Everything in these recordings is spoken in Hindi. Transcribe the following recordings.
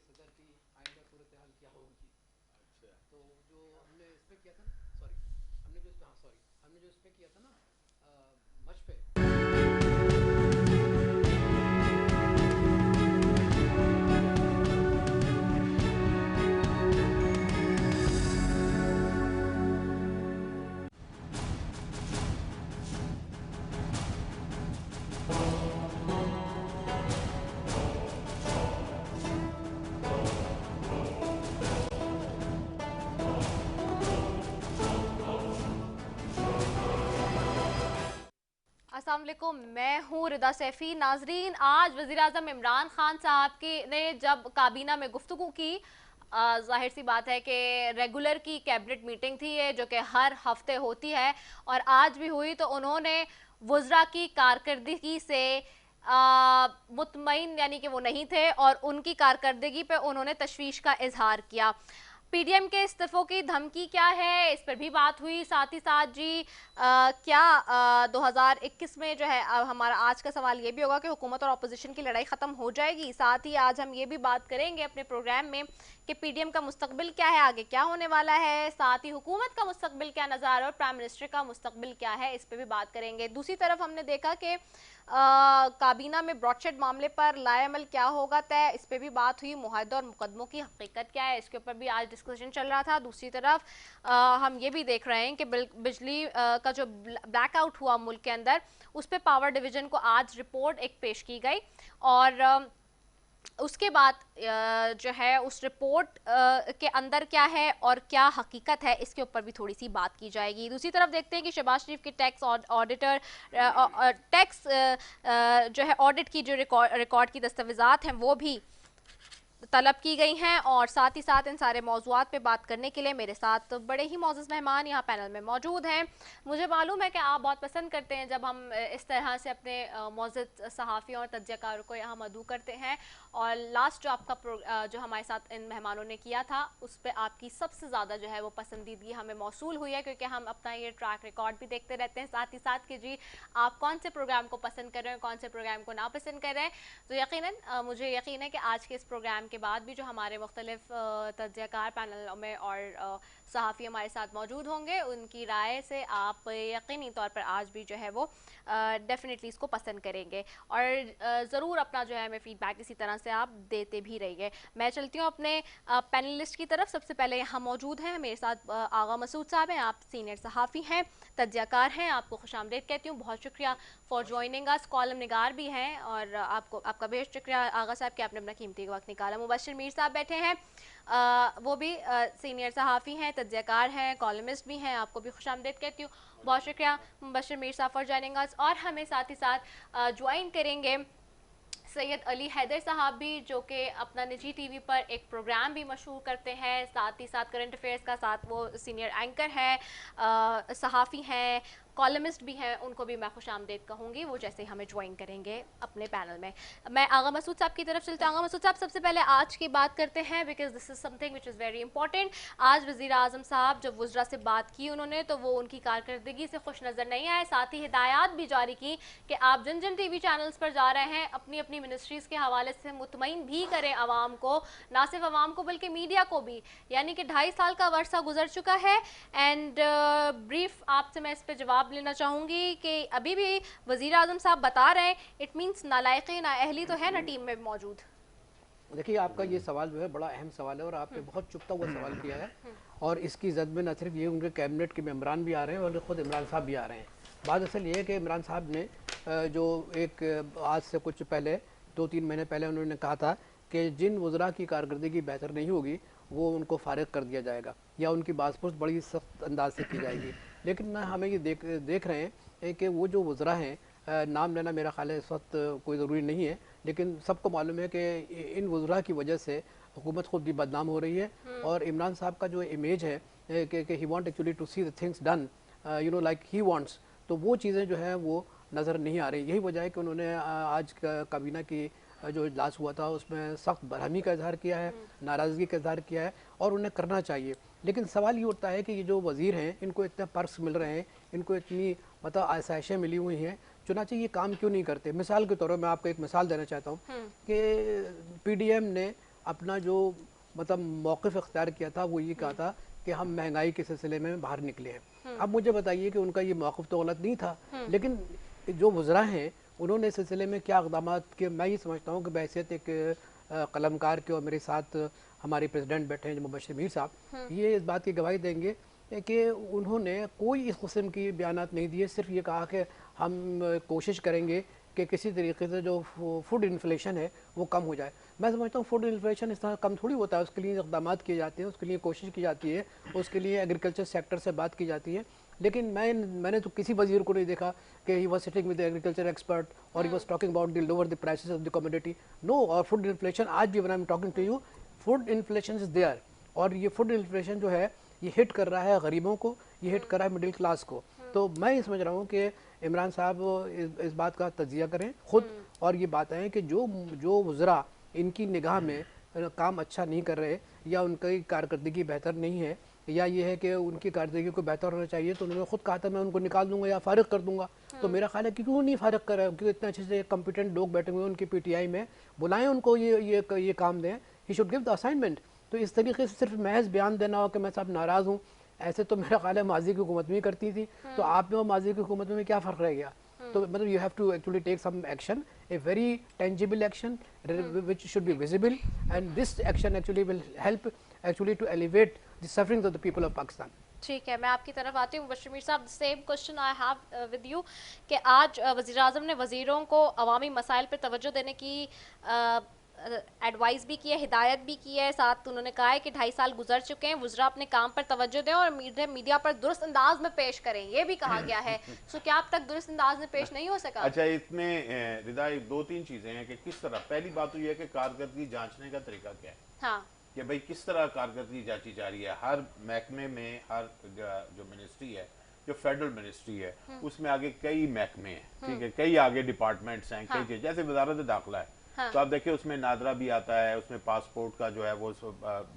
सदर की आइंदा सूरत हाल क्या होगी। अच्छा, तो जो हमने इस पे किया था ना, सॉरी, हमने जो इस पे, हाँ सॉरी, हमने जो इस पे किया था ना, मच पे। अस्सलाम वालेकुम, मैं हूँ रिदा सैफी। नाजरीन, आज वज़ीर आज़म इमरान खान साहब की ने जब काबीना में गुफ्तगू की, जाहिर सी बात है कि रेगुलर की कैबिनेट मीटिंग थी ये, जो कि हर हफ्ते होती है और आज भी हुई, तो उन्होंने वज़रा की कारकर्दगी से मुतमईन यानी कि वो नहीं थे और उनकी कारकर्दगी पे उन्होंने तशवीश का इजहार किया। पीडीएम के इस्तीफों की धमकी क्या है, इस पर भी बात हुई। साथ ही साथ जी क्या 2021 में जो है, हमारा आज का सवाल ये भी होगा कि हुकूमत और अपोजिशन की लड़ाई ख़त्म हो जाएगी। साथ ही आज हम ये भी बात करेंगे अपने प्रोग्राम में कि पीडीएम का मुस्तकबिल क्या है, आगे क्या होने वाला है। साथ ही हुकूमत का मुस्तकबिल क्या नज़र आ रहा है और प्राइम मिनिस्टर का मुस्तकबिल क्या है, इस पर भी बात करेंगे। दूसरी तरफ हमने देखा कि काबीना में ब्रॉडशेड मामले पर लाएमल क्या होगा तय, इस पर भी बात हुई। मुआहदों और मुकदमों की हकीकत क्या है, इसके ऊपर भी आज डिस्कशन चल रहा था। दूसरी तरफ हम ये भी देख रहे हैं कि बिजली का जो ब्लैकआउट हुआ मुल्क के अंदर, उस पर पावर डिवीजन को आज रिपोर्ट एक पेश की गई और उसके बाद जो है उस रिपोर्ट के अंदर क्या है और क्या हकीकत है, इसके ऊपर भी थोड़ी सी बात की जाएगी। दूसरी तरफ देखते हैं कि शहबाज शरीफ की टैक्स ऑडिटर टैक्स जो है ऑडिट की जो रिकॉर्ड की दस्तावेजात हैं वो भी तलब की गई हैं। और साथ ही साथ इन सारे मौजूआत पे बात करने के लिए मेरे साथ बड़े ही मौजूद मेहमान यहाँ पैनल में मौजूद हैं। मुझे मालूम है कि आप बहुत पसंद करते हैं जब हम इस तरह से अपने मौजूद सहाफ़ियों और तज्ज़ियाकारों को यहाँ मदऊ करते हैं। और लास्ट जो आपका जो हमारे साथ इन मेहमानों ने किया था, उस पर आपकी सबसे ज़्यादा जो है वो पसंदीदगी हमें मौसूल हुई है, क्योंकि हम अपना ये ट्रैक रिकॉर्ड भी देखते रहते हैं। साथ ही साथ कि जी आप कौन से प्रोग्राम को पसंद कर रहे हैं, कौन से प्रोग्राम को ना पसंद कर रहे हैं। तो यकीनन मुझे यकीन है कि आज के इस प्रोग्राम के बाद भी जो हमारे मुख्तलिफ तज्ज़ियाकार पैनल में और सहाफ़ी हमारे साथ मौजूद होंगे, उनकी राय से आप यकीनी तौर पर आज भी जो है वो डेफिनेटली इसको पसंद करेंगे और ज़रूर अपना जो है हमें फ़ीडबैक इसी तरह से आप देते भी रहिए। मैं चलती हूँ अपने पैनलिस्ट की तरफ। सबसे पहले यहाँ मौजूद हैं मेरे साथ आगा मसूद साहब हैं। आप सीनियर सहाफ़ी हैं, तज्ज़ियाकार हैं, आपको खुशामदीद कहती हूँ। बहुत शुक्रिया फॉर ज्वाइनिंग अस। कॉलम निगार भी हैं और आपका बेहद शुक्रिया आगा साहब कि आपने अपना कीमती वक्त निकाला। मुबश्शिर मीर साहब बैठे हैं, वो भी सीनियर सहाफ़ी हैं, तज्ज़ियाकार हैं, कॉलमिस्ट भी हैं, आपको भी खुशामदीद कहती हूँ। बहुत शुक्रिया मुबश्शिर मीर साहब फॉर ज्वाइनिंग अस। और हमें साथ ही साथ ज्वाइन करेंगे सैयद अली हैदर साहब भी, जो कि अपना निजी टीवी पर एक प्रोग्राम भी मशहूर करते हैं, साथ ही साथ करंट अफेयर्स का साथ वो सीनियर एंकर हैं, सहाफ़ी हैं, कॉलमिस्ट भी हैं। उनको भी मैं खुशामदीद कहूँगी वो जैसे हमें ज्वाइन करेंगे अपने पैनल में। मैं आगा मसूद साहब की तरफ चलते हैं। आगा मसूद साहब, सबसे पहले आज की बात करते हैं, because this is something which is very important. आज वज़ीर आज़म साहब जब वज़रा से बात की उन्होंने, तो वो उनकी कारकर्दगी से खुश नज़र नहीं आए। साथ ही हिदायत भी जारी की कि आप जिन जिन टीवी चैनल्स पर जा रहे हैं, अपनी अपनी मिनिस्ट्रीज़ के हवाले से मुतमईन भी करें आवाम को, ना सिर्फ आवाम को बल्कि मीडिया को भी। यानी कि 2.5 साल का वर्षा गुजर चुका है एंड ब्रीफ आपसे मैं इस पर जवाब लेना चाहूँगी कि अभी भी वज़ीर आज़म साहब बता रहे हैं, इट मीन्स नालायकी नाअहली तो है ना टीम में मौजूद। देखिए, आपका ये सवाल जो है बड़ा अहम सवाल है और आपने बहुत चुभता हुआ सवाल किया है। और इसकी जद में न सिर्फ ये उनके कैबिनेट के मेम्बरान भी आ रहे हैं और ख़ुद इमरान साहब भी आ रहे हैं। बात असल ये है कि इमरान साहब ने जो एक आज से कुछ पहले 2-3 महीने पहले उन्होंने कहा था कि जिन वज़रा की कारकर्दगी बेहतर नहीं होगी वो उनको फारिग कर दिया जाएगा या उनकी बासपुर्स बड़ी सख्त अंदाज से की जाएगी। लेकिन हमें ये देख रहे हैं कि वो जो वज़रा हैं, नाम लेना मेरा ख्याल है इस वक्त कोई ज़रूरी नहीं है, लेकिन सबको मालूम है कि इन वज़रा की वजह से हुकूमत खुद भी बदनाम हो रही है। और इमरान साहब का जो इमेज है कि he want actually to see the things done like he wants, तो वो चीज़ें जो है वो नज़र नहीं आ रही। यही वजह है कि उन्होंने आज काबीना की जो इजलास हुआ था उसमें सख्त बरहमी का इजहार किया है, नाराज़गी का इजहार किया है और उन्हें करना चाहिए। लेकिन सवाल ये उठता है कि ये जो वज़ीर हैं इनको इतने पर्क्स मिल रहे हैं, इनको इतनी मतलब आसाइशें मिली हुई हैं, चुनाचे ये काम क्यों नहीं करते। मिसाल के तौर पर मैं आपको एक मिसाल देना चाहता हूँ कि पीडीएम ने अपना जो मतलब मौक़िफ़ इख्तियार किया था वो ये कहा था कि हम महंगाई के सिलसिले में बाहर निकले हैं। अब मुझे बताइए कि उनका ये मौक़िफ़ तो गलत नहीं था, लेकिन जो वज़रा हैं उन्होंने इस सिलसिले में क्या इक़दामात किए। मैं ये समझता हूँ कि बहैसियत एक कलमकार के, और मेरे साथ हमारे प्रेसिडेंट बैठे हैं जो मुबश्शिर मीर साहब, ये इस बात की गवाही देंगे कि उन्होंने कोई इस किस्म की बयानात नहीं दिए। सिर्फ ये कहा कि हम कोशिश करेंगे कि किसी तरीके से जो फूड इन्फ्लेशन है वो कम हो जाए। मैं समझता हूँ फूड इन्फ्लेशन इस तरह कम थोड़ी होता है, उसके लिए इक़दाम किए जाते हैं, उसके लिए कोशिश की जाती है, उसके लिए एग्रीकल्चर सेक्टर से बात की जाती है। लेकिन मैंने तो किसी वजीर को नहीं देखा कि he was sitting with the agriculture expert और he was talking about the lower the prices of the commodity. No, और फूड इन्फ्लेशन आज भी when I am talking to you, food inflation is there, और ये फूड इन्फ्लेशन जो है ये हिट कर रहा है गरीबों को, ये हिट कर रहा है मिडिल क्लास को। तो मैं ये समझ रहा हूँ कि इमरान साहब इस बात का तजिया करें खुद, और ये बात है कि जो वज़रा इनकी निगाह में काम अच्छा नहीं कर रहे या उनकी कारकर्दगी बेहतर नहीं है, या ये है कि उनकी कारकर्दगी को बेहतर होना चाहिए, तो उन्होंने खुद कहा था मैं उनको निकाल दूंगा या फारिग कर दूंगा। तो मेरा ख्याल है कि क्यों नहीं फारिग कर रहे हैं, क्योंकि इतने अच्छे से कॉम्पिटेंट लोग बैठे हुए हैं उनकी पीटीआई में, बुलाएं उनको, ये काम दें, he should give the assignment. तो इस तरीके से सिर्फ महज बयान देना हो कि मैं साहब नाराज़ हूँ, ऐसे तो मेरा ख्याल है माजी की हुकूमत में करती थी, तो आप में और माजी की हुकूमत में क्या फ़र्क रह गया। तो मतलब you have to actually take some action, a very tangible action which should be visible, and this action actually will help actually to elevate the sufferings of the people of Pakistan. ठीक है, मैं आपकी तरफ आती हूँ मुबश्शिर मीर साहब। Same question I have with you कि आज वज़ीर आज़म ने वज़ीरों को अवामी मसाइल पर तवज्जो देने की एडवाइस भी की है, हिदायत भी की है, साथ उन्होंने कहा है कि 2.5 साल गुजर चुके हैं, वज़रा अपने काम पर तवज्जो दें और मीडिया पर दुरुस्त अंदाज में पेश करें, ये भी कहा गया है। सो क्या अब तक दुरुस्त अंदाज में पेश नहीं हो सका? अच्छा, इसमें रिदा 2-3 चीजें हैं कि किस तरह, पहली बात तो यह है कि कारकर्दगी जांचने का तरीका क्या है, हाँ, कि भाई किस तरह कारकर्दगी जांची जा रही है। हर महकमे में, हर जो मिनिस्ट्री है, जो फेडरल मिनिस्ट्री है, उसमें आगे कई महकमे हैं, ठीक है, कई आगे डिपार्टमेंट्स हैं, कई चीज़, जैसे वजारत दाखिला है, तो आप देखिए उसमें नादरा भी आता है, उसमें पासपोर्ट का जो है वो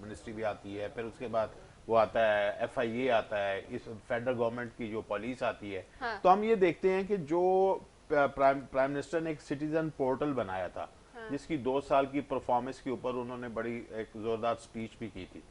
मिनिस्ट्री भी आती है, फिर उसके बाद वो आता है FIA आता है, इस फेडरल गवर्नमेंट की जो पुलिस आती है। तो हम ये देखते हैं कि जो प्राइम मिनिस्टर ने एक सिटीजन पोर्टल बनाया था, जिसकी 2 साल की परफॉर्मेंस के ऊपर उन्होंने बड़ी एक जोरदार स्पीच भी की थी,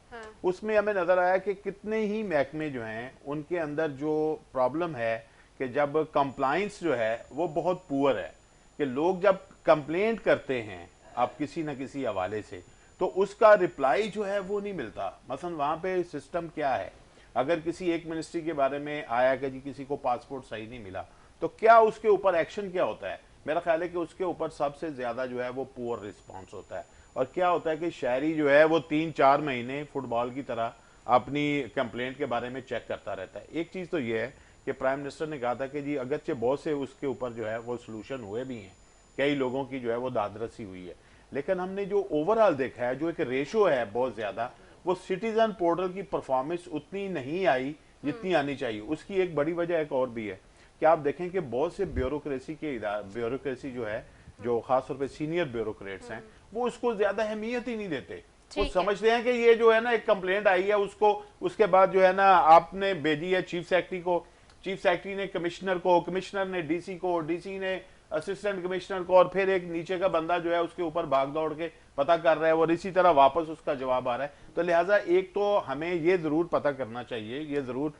उसमें हमें नजर आया कि कितने ही महकमे जो हैं उनके अंदर जो प्रॉब्लम है कि जब कंप्लाइंस जो है वो बहुत पुअर है, कि लोग जब कंप्लेंट करते हैं आप किसी न किसी हवाले से, तो उसका रिप्लाई जो है वो नहीं मिलता। मसलन वहाँ पे सिस्टम क्या है, अगर किसी एक मिनिस्ट्री के बारे में आया कि जी किसी को पासपोर्ट सही नहीं मिला, तो क्या उसके ऊपर एक्शन क्या होता है? मेरा ख्याल है कि उसके ऊपर सबसे ज़्यादा जो है वो पुअर रिस्पॉन्स होता है। और क्या होता है कि शहरी जो है वो 3-4 महीने फुटबॉल की तरह अपनी कंप्लेंट के बारे में चेक करता रहता है। एक चीज़ तो ये है कि प्राइम मिनिस्टर ने कहा था कि जी अगरचे बहुत से उसके ऊपर जो है वो सोल्यूशन हुए भी हैं, कई लोगों की जो है वो दादरसी हुई है, लेकिन हमने जो ओवरऑल देखा है, जो एक रेशो है बहुत ज़्यादा, वो सिटीजन पोर्टल की परफॉर्मेंस उतनी नहीं आई जितनी आनी चाहिए। उसकी एक बड़ी वजह एक और भी है कि आप देखें कि बहुत से ब्यूरोक्रेसी जो है, जो खासतौर पे सीनियर ब्यूरोक्रेट्स हैं, वो उसको ज़्यादा अहमियत ही नहीं देते। वो समझते हैं कि ये जो है ना एक कंप्लेंट आई है, उसको उसके बाद जो है ना आपने भेजी है चीफ सेक्रेटरी को, चीफ सेक्रेटरी ने कमिश्नर को, कमिश्नर ने DC को, DC ने असिस्टेंट कमिश्नर को, और फिर एक नीचे का बंदा जो है उसके ऊपर भाग दौड़ के पता कर रहा है, और इसी तरह वापस उसका जवाब आ रहा है। तो लिहाजा एक तो हमें ये ज़रूर पता करना चाहिए, ये ज़रूर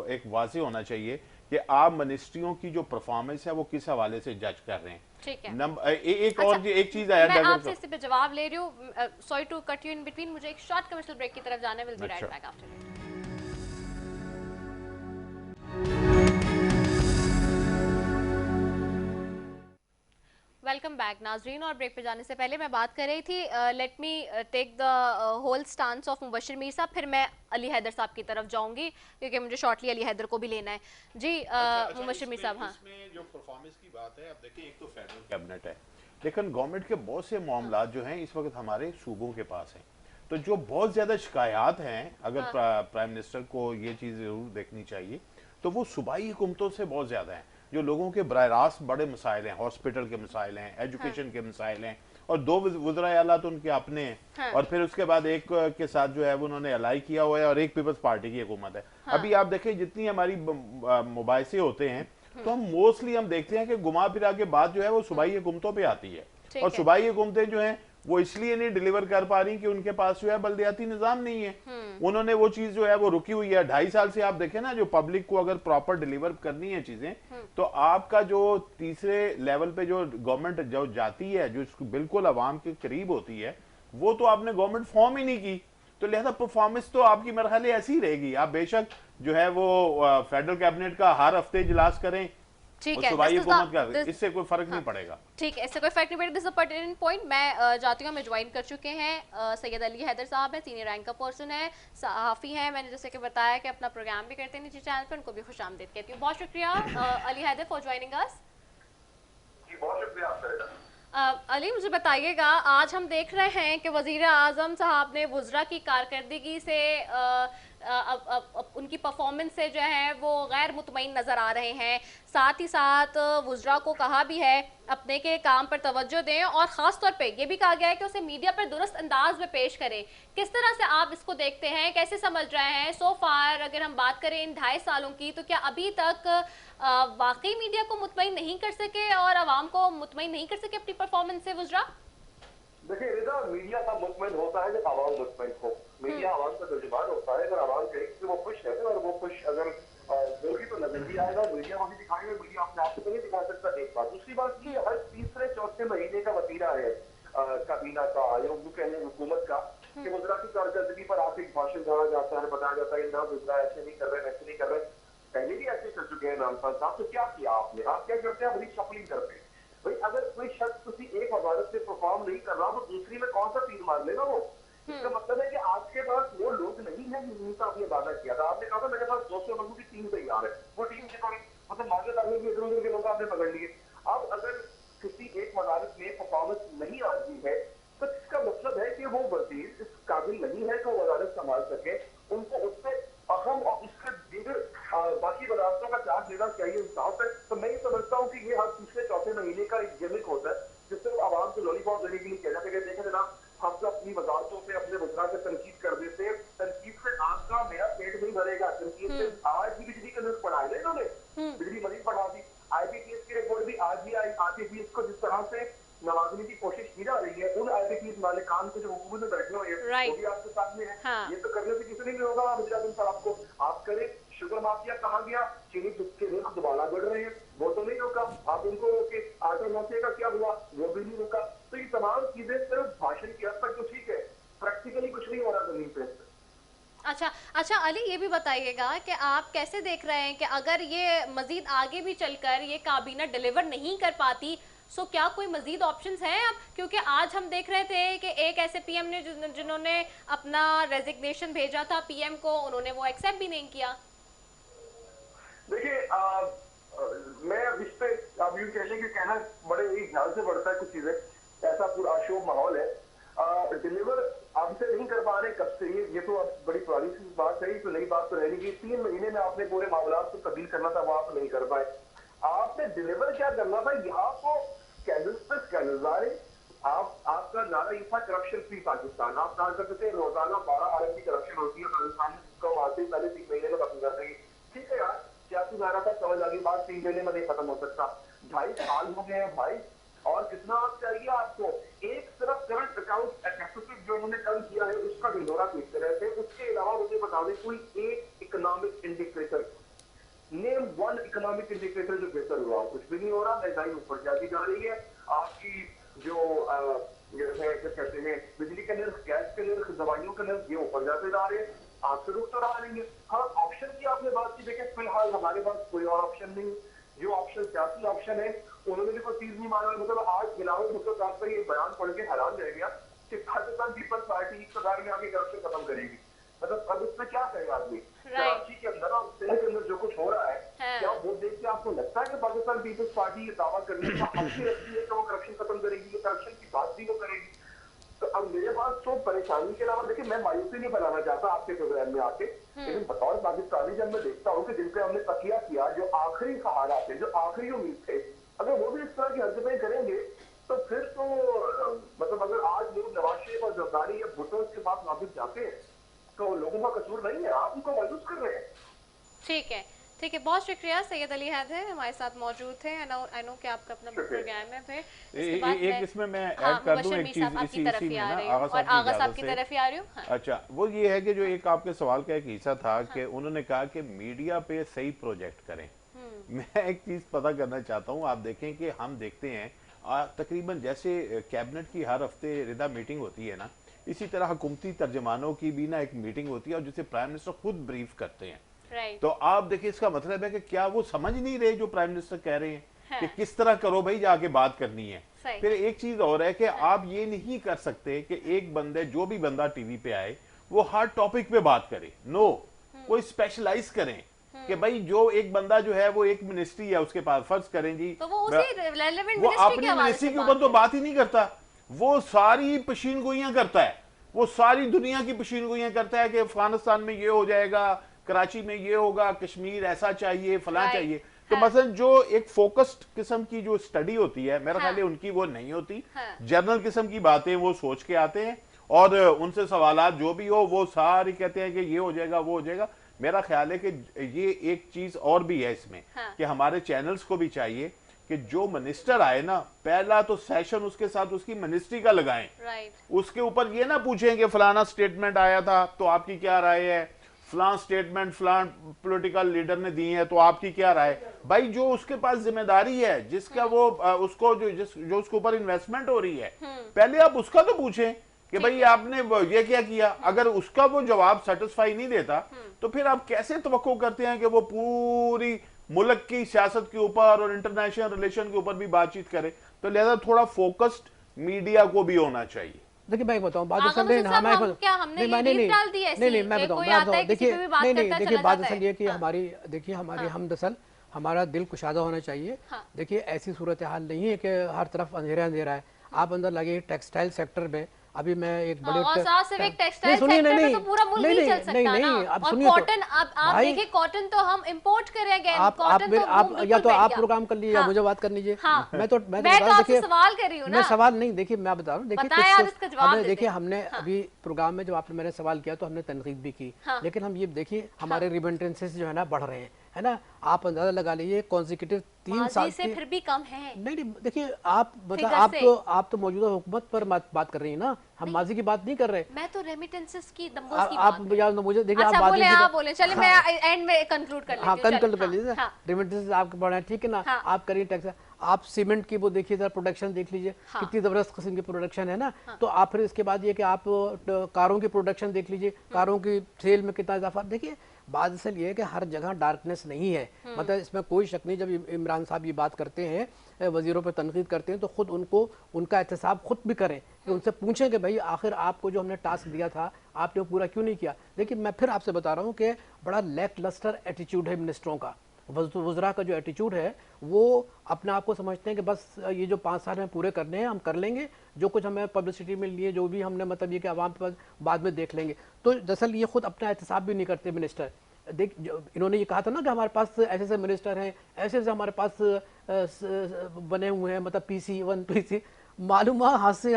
एक वाज़ेह होना चाहिए कि आप मिनिस्ट्रियों की जो परफॉर्मेंस है वो किस हवाले से जज कर रहे हैं। ठीक है। एक और एक चीज़ आया, मैं आपसे इस पे जवाब ले रही हूँ, sorry to cut you in between, मुझे एक शॉर्ट कमर्शियल ब्रेक की तरफ जाना है, will be right back after. Welcome back नाजरीन, और ब्रेक पे जाने से पहले मैं बात कर रही थी, let me take the whole stance of Mubashir Mir साहब, फिर मैं अली हैदर साहब की तरफ जाऊंगी क्योंकि मुझे शॉर्टली अली हैदर को भी लेना है जी। मुबश्शिर मीर साहब, हाँ, इसमें जो परफॉर्मेंस की बात है, अब देखिए एक तो फेडरल कैबिनेट है, लेकिन गवर्नमेंट के बहुत से मामला जो हैं इस वक्त हमारे सूबों के पास हैं, तो जो बहुत ज़्यादा शिकायत हैं, अगर प्राइम मिनिस्टर को ये चीज़ ज़रूर देखनी चाहिए, तो वो सूबाई हुकूमतों से बहुत ज़्यादा हैं। जो लोगों के बराह रास्त बड़े मसाइल हैं, हॉस्पिटल के मसाइल हैं, एजुकेशन के मसाइल हैं, और 2 वज़रा आला तो उनके अपने हैं, और फिर उसके बाद एक के साथ जो है वो उन्होंने अलाई किया हुआ है, और एक पीपल्स पार्टी की हुकूमत है। अभी आप देखें जितनी हमारी मुबाहिसे होते हैं, तो हम मोस्टली हम देखते हैं कि घुमा फिरा के बात जो है वो सूबाई हुकूमतों पर आती है, और सूबाई हुकूमतें जो हैं वो इसलिए नहीं डिलीवर कर पा रही कि उनके पास जो है बल्दियाती निजाम नहीं है। उन्होंने वो चीज जो है वो रुकी हुई है 2.5 साल से। आप देखें ना, जो पब्लिक को अगर प्रॉपर डिलीवर करनी है चीजें, तो आपका जो तीसरे लेवल पे जो गवर्नमेंट जो जाती है, जो बिल्कुल अवाम के करीब होती है, वो तो आपने गवर्नमेंट फॉर्म ही नहीं की, तो लिहाजा परफॉर्मेंस तो आपकी मेरे ख्याल ऐसी ही रहेगी। आप बेशक जो है वो फेडरल कैबिनेट का हर हफ्ते इजलास करें, ठीक है, सूबाई हुकूमत का, इससे कोई फर्क नहीं पड़ेगा। ठीक है, इससे कोई फर्क नहीं पड़ेगा। This is a pertinent point. मैं जाती हूँ, हमें ज्वाइन कर चुके हैं सैयद अली हैदर साहब हैं, सीनियर रैंक का पर्सन है, सहाफ़ी हैं। मैंने जैसे कि बताया कि अपना प्रोग्राम भी करते हैं निजी चैनल पर, उनको भी खुशामदीद कहती हूँ। बहुत शुक्रिया Ali Haider for joining us. बहुत शुक्रिया आपका। अली, मुझे बताइएगा, आज हम देख रहे हैं कि वज़ीर आज़म साहब ने वुज़रा की कारकर्दगी से उनकी परफॉर्मेंस से जो है वो गैर मुतमईन नज़र आ रहे हैं। साथ ही साथ वुज़रा को कहा भी है अपने के काम पर तवज्जो दें, और ख़ास तौर पे ये भी कहा गया है कि उसे मीडिया पर दुरुस्त अंदाज में पेश करें। किस तरह से आप इसको देखते हैं, कैसे समझ रहे हैं सो फार? अगर हम बात करें इन 2.5 सालों की, तो क्या अभी तक वाकई मीडिया को मुतमईन नहीं कर सके और आवाम को मुतमईन नहीं कर सके अपनी परफॉर्मेंस से वुज़रा? देखिए रिदा, मीडिया का मुतमईन होता है जब आवाम मुतमईन हो। मीडिया आवाम का तर्जुमान होता है। अगर आवाम कहे कि वो खुश है और वो खुश अगर होगी तो नजर भी आएगा, मीडिया को भी दिखाएगा। मीडिया अपने आप को नहीं दिखा सकता, एक बात। दूसरी बात ये, हर तीसरे चौथे महीने का वतीरा है काबीना का, आयोग कहने हुकूमत का, कि वज़रा की कारकर्दगी पर आके भाषण दिया जाता है, बताया जाता है ना वज़रा ऐसे नहीं कर रहे, वैसे नहीं कर रहे। पहले भी ऐसे कर चुके हैं इमरान खान साहब। तो क्या किया आपने? आप क्या करते हैं? बड़ी शफलिंग करते हैं। भाई अगर कोई शख्स किसी एक वजारत से परफॉर्म नहीं कर रहा तो दूसरी में कौन सा तीर मार लेगा वो? इसका मतलब है कि आपके पास वो लोग नहीं है जिनका आपने वादा किया था। आपने कहा था मेरे पास 200 लोगों की टीम तैयार है, वो टीम के थोड़ी मतलब मांगे लागने की इधर उधर के लोग आपने पकड़ लिए। अब अगर किसी एक वजारत में परफॉर्मेंस नहीं आ रही है तो इसका मतलब है कि वो वजीर इस काबिल नहीं है कि वो वजारत संभाल सके। उनको उससे अहम और उससे दीगर बाकी वजारतों का चार्ज लेना चाहिए इंसाफ है। तो मैं ये समझता हूँ कि ये हर तीसरे चौथे महीने का एक गिमिक होता है, जिससे आवाम को लॉलीपॉप देने के लिए कह जाते हैं। देखें जनाब, हम तो अपनी वजारतों से अपने वज़रा से तनकीद कर देते हैं, तनकीद से आपका मेरा पेट नहीं भरेगा। तनकीद से आज भी बिजली का नर्स बढ़ाए ना इन्होंने, बिजली मजीद बढ़ा दी। IBPS की रिपोर्ट भी आज भी आई। IBPS को जिस तरह से नवाजने की कोशिश की जा रही है, उन IBPS मालिकान को जो हुकूमत में बैठे हुए हैं वो भी आपके सामने है। हाँ। ये तो करने से किसी नहीं होगा वज़ीर आज़म साहब को। आप करें। शुगर माफिया कहा गया, चीनी के रेट दोबारा बढ़ रहे हैं, वो तो नहीं रुका। आप उनको रोके। आटा माफिया का क्या हुआ, वो भी नहीं रुका। तो ये तमाम चीजें सिर्फ भाषण की हद तक तो ठीक है, प्रैक्टिकली कुछ नहीं हो रहा जमीन पे। अच्छा अली, ये भी बताइएगा कि आप कैसे देख रहे हैं कि अगर ये मजीद आगे भी चलकर ये काबीना डिलीवर नहीं कर पाती, सो क्या कोई मजीद ऑप्शंस हैं अब? क्योंकि आज हम देख रहे थे कि एक ऐसे पीएम ने जिन्होंने अपना रेजिग्नेशन भेजा था पीएम को, उन्होंने वो एक्सेप्ट भी नहीं किया। देखिए मैं इस पे अब यूं कहने के कहना बड़े ही ध्यान से बढ़ता है कुछ चीजें। ऐसा पूरा अशोभ माहौल है। डिलीवर आपसे नहीं कर पा रहे कब से, ये तो अब बड़ी पुरानी सी बात है, तो नई बात तो रह नहीं गई। 3 महीने में आपने पूरे मामला को तब्दील करना था, वो आप नहीं कर पाए। आपने डिलीवर क्या करना था? यहाँ को स्कैंडल्स पे स्कैंडल्स आ रहे। आपका नारा ये था करप्शन फ्री पाकिस्तान। आप कहा करते थे रोजाना 12 अरब की करप्शन होती है पाकिस्तान में, जिसको आते ही पहले 3 महीने में खत्म कर देंगे। ठीक है यार, क्या तू नारा था, समझ आ गई बात, 3 महीने में नहीं खत्म हो सकता। 2.5 साल हो गए हैं भाई, और कितना आप चाहिए आपको? एक तरफ करंट अकाउंट डेफिसिट जो उन्होंने कम किया है उसका ढिंढोरा पीटते रहते हैं। उसके अलावा मुझे बता दें कोई एक economic indicator, name one economic indicator जो बेहतर हुआ। कुछ भी नहीं हो रहा, महंगाई ऊपर जाती जा रही है। आपकी जो है क्या कहते हैं, बिजली का निर्ख, गैस का निर्ख, दवाइयों का निर्ख, ये ऊपर जाते जा रहे हैं। आपसे रुक तो रहा नहीं है। हाँ, ऑप्शन की आपने बात की, देखें फिलहाल हमारे पास कोई और ऑप्शन नहीं। जो ऑप्शन सियासी ऑप्शन है उन्होंने भी कोई चीज नहीं माना। मतलब आज गिलावट मुख्य तौर पर ये बयान पढ़ के हैरान रह गया कि पाकिस्तान पीपल्स पार्टी इक़्तिदार में आके करप्शन खत्म करेगी। मतलब अब इसमें क्या करे आदमी? कराची के अंदर और सिंध के अंदर जो कुछ हो रहा है, क्या वो देख के आपको लगता है कि पाकिस्तान पीपल्स पार्टी ये दावा करने का हक रखती है कि वो करप्शन खत्म करेगी, ये करप्शन की बात भी वो करेगी? तो अब मेरे पास तो परेशानी के अलावा, देखिए मैं मायूसी नहीं फैलाना चाहता आपके प्रोग्राम में आके, लेकिन बतौर पाकिस्तानी जब मैं देखता हूँ कि जिनपे हमने तकिया किया, जो आखिरी सहारा थे, जो आखिरी उम्मीद थे, अगर वो भी इस तरह की हरकतें करेंगे तो फिर तो मतलब अगर आज लोग नवाज शरीफ और जरदारी या भुट्टो के पास वापस जाते हैं तो लोगों का कसूर नहीं है, आप उनको मायूस कर रहे हैं। ठीक है, ठीक है, बहुत शुक्रिया। सैयद अली हैदर हमारे साथ मौजूद थे। आई नो कि आपका अपना प्रोग्राम है। फिर इसके बाद एक इसमें मैं ऐड कर दूं एक चीज आपकी तरफ ही आ रही हूं और आगा आगा साहब की तरफ ही आ रही हूं। हाँ। अच्छा, वो ये है कि जो एक आपके सवाल का एक हिस्सा था कि उन्होंने कहा कि मीडिया पे सही प्रोजेक्ट करें। मैं एक चीज पता करना चाहता हूँ, आप देखें कि हम देखते हैं तकरीबन जैसे कैबिनेट की हर हफ्ते रिदा मीटिंग होती है ना, इसी तरह हुकूमती तर्जमानों की भी ना एक मीटिंग होती है और जिसे प्राइम मिनिस्टर खुद ब्रीफ करते हैं। तो आप देखिए, इसका मतलब है कि क्या वो समझ नहीं रहे जो प्राइम मिनिस्टर कह रहे हैं कि किस तरह करो भाई, जाके बात करनी है। फिर एक चीज और है कि आप ये नहीं कर सकते कि एक बंदे, जो भी बंदा टीवी पे आए, वो हर टॉपिक पे बात करे। नो, कोई स्पेशलाइज करें कि भाई जो एक बंदा जो है वो एक मिनिस्ट्री है उसके पास, फर्ज करें जी तो वो उसी वो अपनी मिनिस्ट्री के ऊपर तो बात ही नहीं करता, वो सारी पशीन गोइयां करता है, वो सारी दुनिया की पशीन गोइयां करता है कि अफगानिस्तान में ये हो जाएगा, कराची में ये होगा, कश्मीर ऐसा चाहिए, फलां चाहिए। तो मसलन जो एक फोकस्ड किस्म की जो स्टडी होती है, मेरा ख्याल है उनकी वो नहीं होती। जनरल किस्म की बातें वो सोच के आते हैं और उनसे सवालात जो भी हो वो सारी कहते हैं कि ये हो जाएगा, वो हो जाएगा। मेरा ख्याल है कि ये एक चीज और भी है इसमें कि हमारे चैनल्स को भी चाहिए कि जो मिनिस्टर आए ना, पहला तो सेशन उसके साथ उसकी मिनिस्ट्री का लगाएं। उसके ऊपर ये ना पूछें कि फलाना स्टेटमेंट आया था तो आपकी क्या राय है, फलान स्टेटमेंट फलान पॉलिटिकल लीडर ने दी है तो आपकी क्या राय। भाई जो उसके पास जिम्मेदारी है, जिसका वो उसको जो उसके ऊपर इन्वेस्टमेंट हो रही है, पहले आप उसका तो पूछें कि भाई आपने ये क्या किया। अगर उसका वो जवाब सेटिस्फाई नहीं देता तो फिर आप कैसे तवक्को करते हैं कि वो पूरी मुल्क की सियासत के ऊपर और इंटरनेशनल रिलेशन के ऊपर भी बातचीत करे। तो लिहाजा थोड़ा फोकस्ड मीडिया को भी होना चाहिए। देखिए मैं बताऊं, बात असल में मैं बताऊं, देखिए देखिए बात असल ये कि हमारी हम दरअसल हमारा दिल कुशादा होना चाहिए। देखिए ऐसी सूरत हाल नहीं है कि हर तरफ अंधेरा अंधेरा है। आप अंदर लगे टेक्सटाइल सेक्टर में, अभी मैं एक बड़े कॉटन तो हम इंपोर्ट करेंगे। आप या तो आप प्रोग्राम कर लीजिए या मुझे बात कर लीजिए। मैं तो आपसे सवाल कर रही हूँ ना। मैं सवाल नहीं, देखिए मैं बता रहा हूँ, देखिए हमने अभी प्रोग्राम में जब आपने मैंने सवाल किया तो हमने तनकीद भी की, लेकिन हम ये देखिए हमारे रिमिटेंसेस जो है ना बढ़ रहे हैं, है ना। आप अंदाजा लगा लीजिए कॉन्सिक्यूटिव 3 साल से फिर भी कम है। नहीं देखिए आप मतलब आप तो मौजूदा हुकूमत पर बात कर रही हैं ना, हम माजी की बात नहीं कर रहे। मैं तो रेमिटेंसेस की नंबर्स की आप मुझे देखिए आप बोले चलिए मैं एंड में कंक्लूड कर लेती हूं। कंक्लूड कर लीजिए। रेमिटेंसेस आपके बढ़े, ठीक है ना। आप करिए टैक्स, आप सीमेंट की वो देखिए जरा प्रोडक्शन देख लीजिए, कितनी जबरदस्त किस्म की प्रोडक्शन है ना। तो आप फिर इसके बाद ये कि आप कारों की प्रोडक्शन देख लीजिए, कारों की सेल में कितना इजाफा। देखिए बात असल ये है कि हर जगह डार्कनेस नहीं है, मतलब इसमें कोई शक नहीं। जब इमरान साहब ये बात करते हैं, वजीरों पर तनकीद करते हैं, तो खुद उनका एहतसाब खुद भी करें कि उनसे पूछें कि भाई आखिर आपको जो हमने टास्क दिया था आपने वो पूरा क्यों नहीं किया। देखिए मैं फिर आपसे बता रहा हूँ कि बड़ा लैक लस्टर एटीट्यूड है मिनिस्टरों का, वज़रा का जो एटीट्यूड है वो अपने आप को समझते हैं कि बस ये जो 5 साल में पूरे करने हैं हम कर लेंगे, जो कुछ हमें पब्लिसिटी मिल रही है, जो भी हमने मतलब ये कि आवाम पर बाद में देख लेंगे। तो दरअसल ये खुद अपना एहतसाब भी नहीं करते मिनिस्टर। देख इन्होंने ये कहा था ना कि हमारे पास ऐसे ऐसे मिनिस्टर हैं, ऐसे ऐसे हमारे पास बने हुए हैं, मतलब PC1 PC मालूम हंसी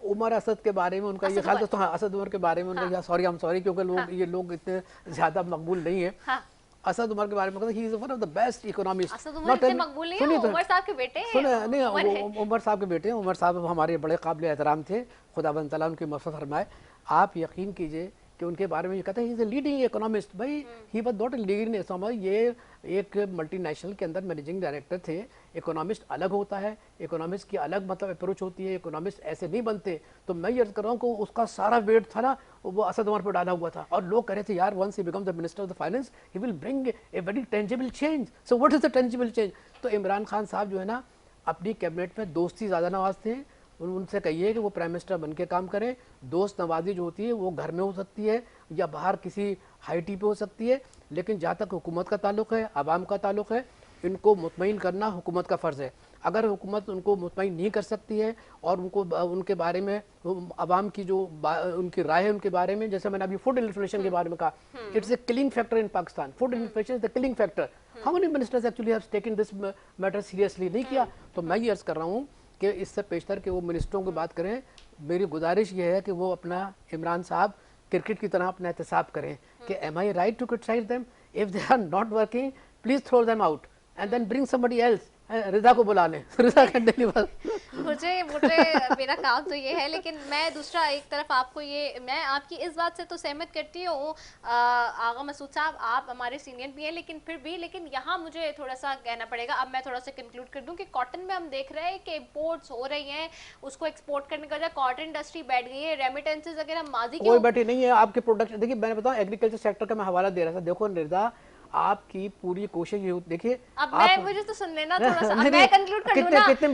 उमर असद के बारे में उनका ये ख्याल था, असद उमर के बारे में उनका सॉरी क्योंकि ये लोग इतने ज्यादा मकबूल नहीं है। असद उमर के बारे में he is one of the best economist. Asad Umar इतने मकबूल नहीं है, उमर साहब के बेटे हैं। सुने नहीं, उमर साहब के बेटे हैं। उमर साहब हमारे बड़े काबिल एहतराम थे, खुदाबंद तआला उनकी मग़फ़िरत फरमाए। आप यकीन कीजिए कि उनके बारे में ये कहते हैं he is a leading economist. भाई he was not a leading economist, ये एक मल्टीनेशनल के अंदर मैनेजिंग डायरेक्टर थे। इकोनॉमिस्ट अलग होता है, इकोनॉमिस्ट की अलग मतलब अप्रोच होती है, इकोनॉमिस्ट ऐसे नहीं बनते। तो मैं ये कर रहा हूँ कि उसका सारा वेट था ना वो असद उमर पर डाला हुआ था, और लोग कह रहे थे यार once he become the minister of the finance he will bring a very tangible change. So what is the tangible change. तो इमरान खान साहब जो है ना अपनी कैबिनेट में दोस्ती ज़्यादा नवाजते हैं। उनसे कहिए कि वो प्राइम मिनिस्टर बन के काम करें। दोस्त नवाजी जो होती है वो घर में हो सकती है या बाहर किसी हाई टी पे हो सकती है, लेकिन जहाँ तक हुकूमत का ताल्लुक है, आवाम का ताल्लुक है, इनको मुतमईन करना हुकूमत का फ़र्ज़ है। अगर हुकूमत उनको मुतमईन नहीं कर सकती है और उनको उनके बारे में आवाम की जो उनकी राय है उनके बारे में, जैसे मैंने अभी फूड इन्फ्लेशन के बारे में कहा, it's a killing factor in Pakistan. Food inflation is the killing factor. How many ministers actually have taken this matter seriously, नहीं किया। तो मैं ये अर्ज़ कर रहा हूँ कि इससे पेशतर के वो मिनिस्टरों की बात करें। मेरी गुजारिश ये है कि वो अपना इमरान साहब क्रिकेट की तरह अपना एहतसाब करें कि am I right to criticize them. If they are not working please throw them out and then bring somebody else. Riza को बुला लें, रिजा कैन डिलीवर। मुझे मेरा काम तो ये है, लेकिन मैं दूसरा एक तरफ आपको ये, मैं आपकी इस बात से तो सहमत करती हूँ आगा मसूद साहब, आप हमारे सीनियर भी हैं, लेकिन फिर भी यहाँ मुझे थोड़ा सा कहना पड़ेगा। अब मैं थोड़ा सा कंक्लूड कर दूँ कि कॉटन में हम देख रहे हैं कि इम्पोर्ट्स हो रही हैं, उसको एक्सपोर्ट करने का वजह कॉटन इंडस्ट्री बैठ गई है। रेमिटेंसेज अगर हम माजी कोई बैठी नहीं है आपके प्रोडक्शन। देखिए मैंने बताऊँ एग्रीकल्चर सेक्टर का मैं हवाला दे रहा था। देखो रिजा, आपकी पूरी कोशिश ये, देखिए अब मैं मुझे तो सुन लेना थोड़ा सा, अब मैं कंक्लूड कर लूं ना। कितने